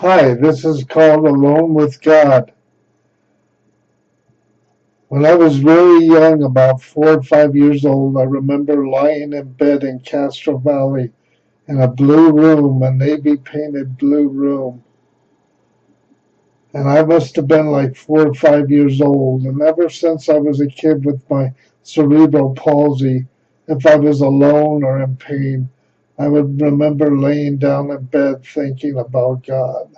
Hi, this is called Alone with God. When I was very young, about 4 or 5 years old, I remember lying in bed in Castro Valley in a blue room, a navy painted blue room. And I must have been like 4 or 5 years old. And ever since I was a kid with my cerebral palsy, if I was alone or in pain, I would remember laying down in bed thinking about God.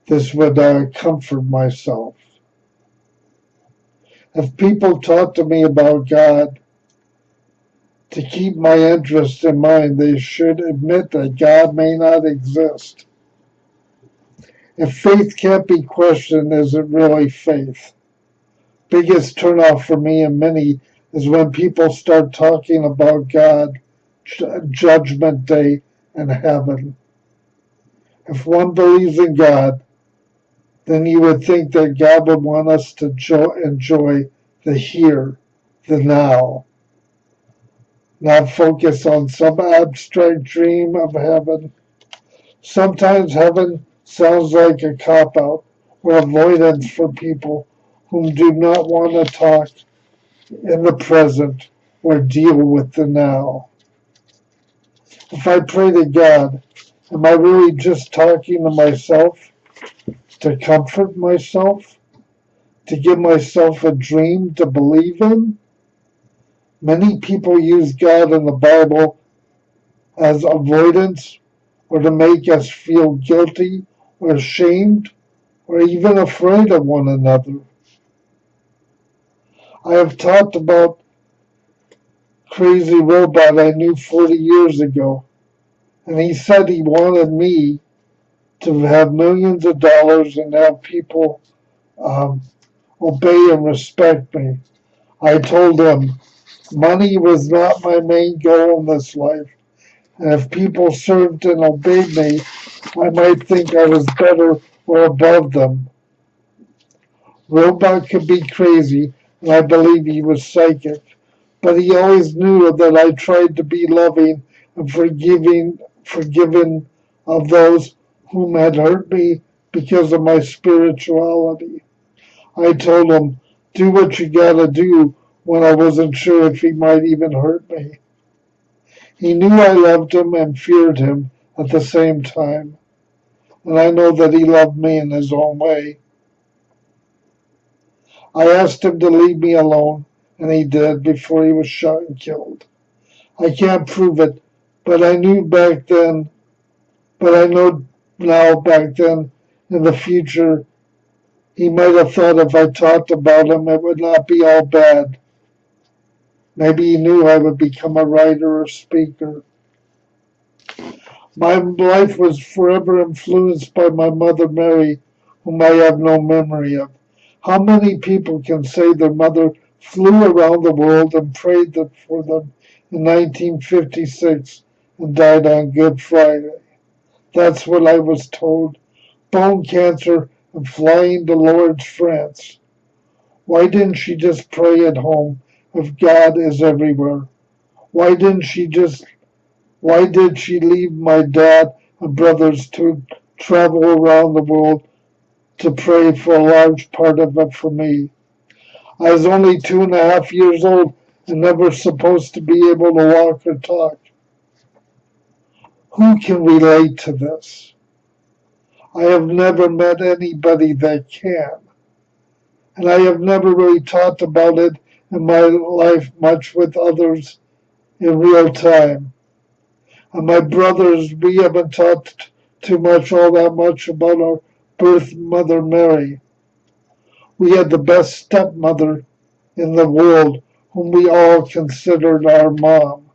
This would comfort myself. If people talk to me about God, to keep my interest in mind, they should admit that God may not exist. If faith can't be questioned, is it really faith? Biggest turnoff for me and many is when people start talking about God, judgment day, and heaven. If one believes in God, then you would think that God would want us to enjoy the here, the now, not focus on some abstract dream of heaven. Sometimes heaven sounds like a cop out or avoidance for people who do not want to talk in the present or deal with the now. If I pray to God, am I really just talking to myself to comfort myself, to give myself a dream to believe in? Many people use God in the Bible as avoidance or to make us feel guilty or ashamed or even afraid of one another. I have talked about crazy robot I knew 40 years ago, and he said he wanted me to have millions of dollars and have people um, obey and respect me. I told him money was not my main goal in this life, and if people served and obeyed me, I might think I was better or above them. Robot could be crazy, and I believe he was psychic, but he always knew that I tried to be loving and forgiving of those whom had hurt me because of my spirituality. I told him, do what you gotta do when I wasn't sure if he might even hurt me. He knew I loved him and feared him at the same time, and I know that he loved me in his own way. I asked him to leave me alone, and he did before he was shot and killed. I can't prove it, but I knew back then, but I know now back then in the future, he might have thought if I talked about him, it would not be all bad. Maybe he knew I would become a writer or speaker. My life was forever influenced by my mother Mary, whom I have no memory of. How many people can say their mother flew around the world and prayed for them in 1956 and died on Good Friday? That's what I was told. Bone cancer and flying to Lourdes, France. Why didn't she just pray at home if God is everywhere? Why didn't she just Why did she leave my dad and brothers to travel around the world to pray for a large part of it for me? I was only 2.5 years old and never supposed to be able to walk or talk. Who can relate to this? I have never met anybody that can, and I have never really talked about it in my life much with others in real time. And my brothers, we haven't talked too much, all that much about our birth mother Mary. We had the best stepmother in the world, whom we all considered our mom.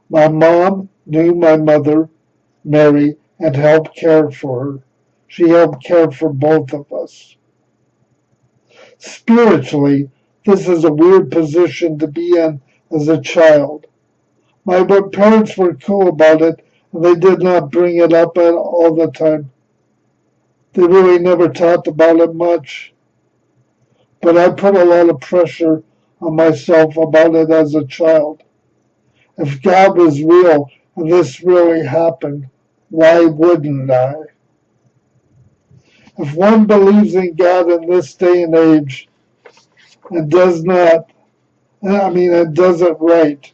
My mom knew my mother, Mary, and helped care for her. She helped care for both of us. Spiritually, this is a weird position to be in as a child. My parents were cool about it, and they did not bring it up all the time. They really never talked about it much. But I put a lot of pressure on myself about it as a child. If God was real and this really happened, Why wouldn't I? If one believes in God in this day and age and does not, and does it right,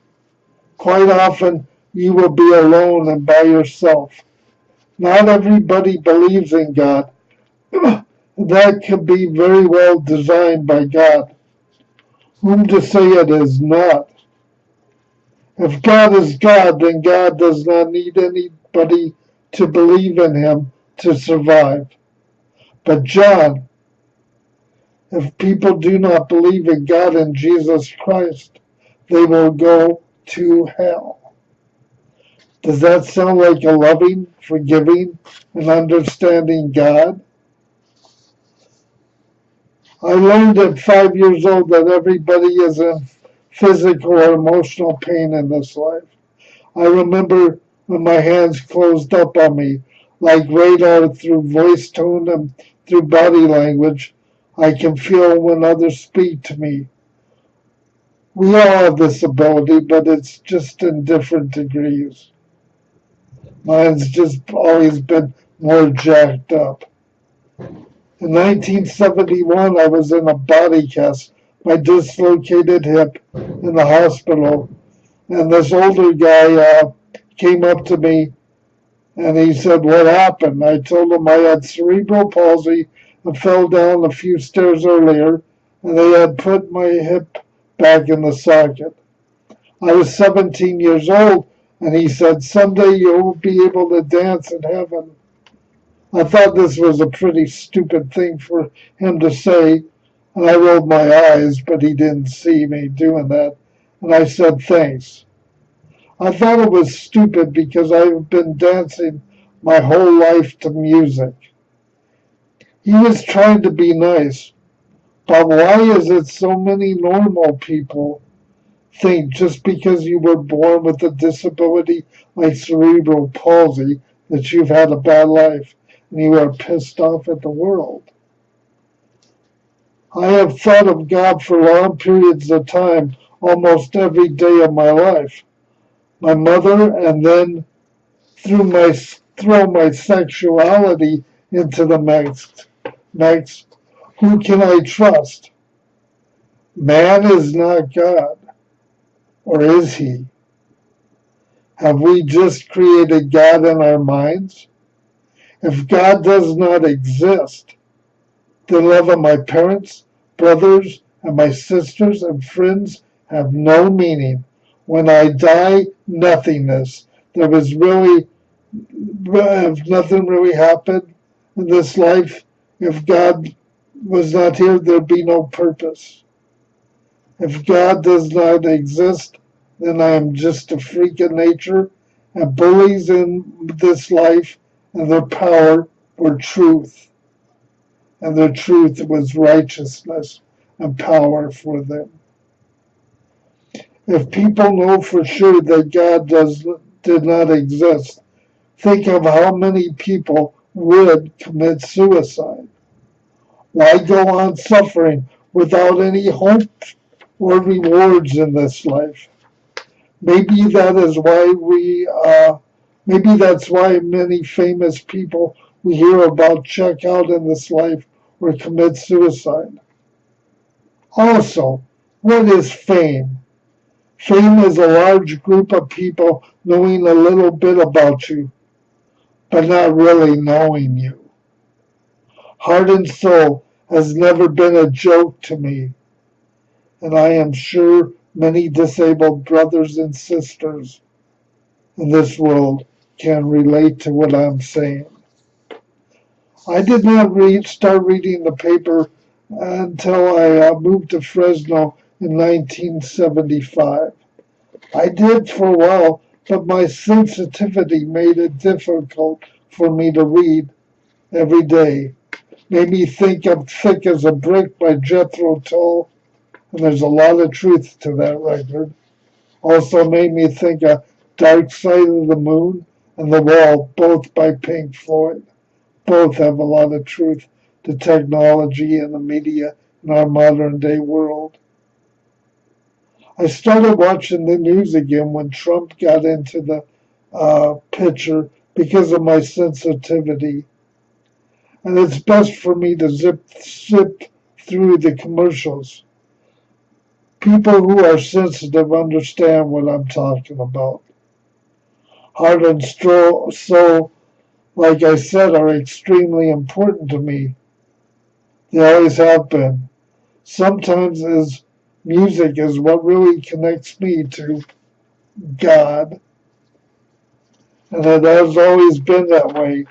quite often you will be alone and by yourself. Not everybody believes in God. That could be very well designed by God. Whom to say it is not? If God is God, then God does not need anybody to believe in him to survive. But John, if people do not believe in God and Jesus Christ, they will go to hell. Does that sound like a loving, forgiving, and understanding God? I learned at 5 years old that everybody is in physical or emotional pain in this life. I remember when my hands closed up on me, like radar through voice tone and through body language. I can feel when others speak to me. We all have this ability, but it's just in different degrees. Mine's just always been more jacked up. In 1971, I was in a body cast, my dislocated hip, in the hospital, and this older guy came up to me and he said, "What happened?" I told him I had cerebral palsy and fell down a few stairs earlier, and they had put my hip back in the socket. I was 17 years old, and he said, "Someday you'll be able to dance in heaven." I thought this was a pretty stupid thing for him to say, and I rolled my eyes, but he didn't see me doing that, and I said, "Thanks." I thought it was stupid because I've been dancing my whole life to music. He was trying to be nice, but why is it so many normal people think just because you were born with a disability like cerebral palsy that you've had a bad life and you are pissed off at the world? I have thought of God for long periods of time, almost every day of my life. My mother, and then throw my sexuality into the mix. Who can I trust? Man is not God, or is he? Have we just created God in our minds? If God does not exist, the love of my parents, brothers, and my sisters and friends have no meaning. When I die, nothingness. There was really, if nothing really happened in this life, if God was not here, there'd be no purpose. If God does not exist, then I am just a freak of nature, and bullies in this life and their power were truth, and their truth was righteousness and power for them. If people know for sure that God did not exist, think of how many people would commit suicide. Why go on suffering without any hope or rewards in this life? Maybe that's why many famous people we hear about check out in this life or commit suicide. Also, what is fame? Fame is a large group of people knowing a little bit about you, but not really knowing you. Heart and soul has never been a joke to me, and I am sure many disabled brothers and sisters in this world can relate to what I'm saying. I did not start reading the paper until I moved to Fresno in 1975. I did for a while, but my sensitivity made it difficult for me to read every day. Made me think of Thick as a Brick by Jethro Tull, and there's a lot of truth to that record. Also made me think of Dark Side of the Moon and The Wall, both by Pink Floyd. Both have a lot of truth to technology and the media in our modern day world. I started watching the news again when Trump got into the picture because of my sensitivity. And it's best for me to zip through the commercials. People who are sensitive understand what I'm talking about. Heart and soul, like I said, are extremely important to me. They always have been. Sometimes music is what really connects me to God, and it has always been that way.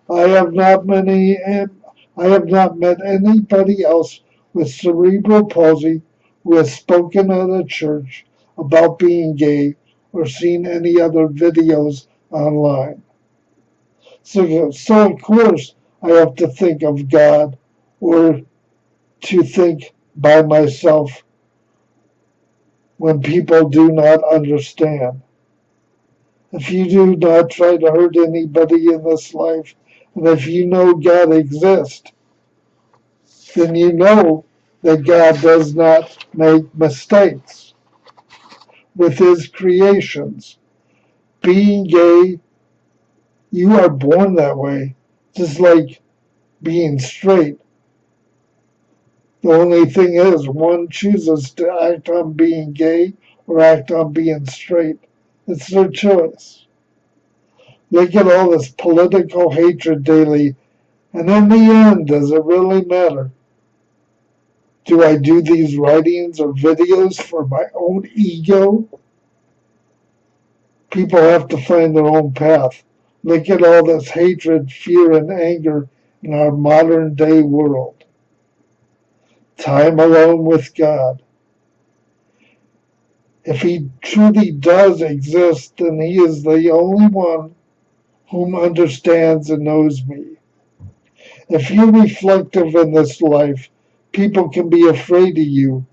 I have not many. I have not met anybody else with cerebral palsy who has spoken at a church about being gay or seen any other videos online. So of course I have to think of God or to think by myself when people do not understand. If you do not try to hurt anybody in this life, and if you know God exists, then you know that God does not make mistakes with his creations. Being gay, you are born that way, just like being straight. The only thing is, one chooses to act on being gay or act on being straight. It's their choice. Look at all this political hatred daily, and in the end, does it really matter? Do I do these writings or videos for my own ego? People have to find their own path. Look at all this hatred, fear, and anger in our modern day world. Time alone with God. If he truly does exist, then he is the only one whom understands and knows me. If you're reflective in this life, people can be afraid of you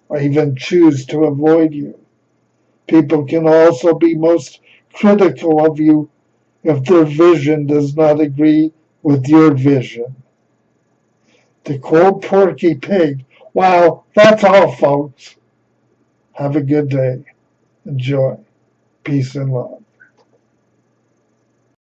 or even choose to avoid you. People can also be most critical of you if their vision does not agree with your vision. To quote Porky Pig, wow, that's all, folks. Have a good day. Enjoy. Peace and love.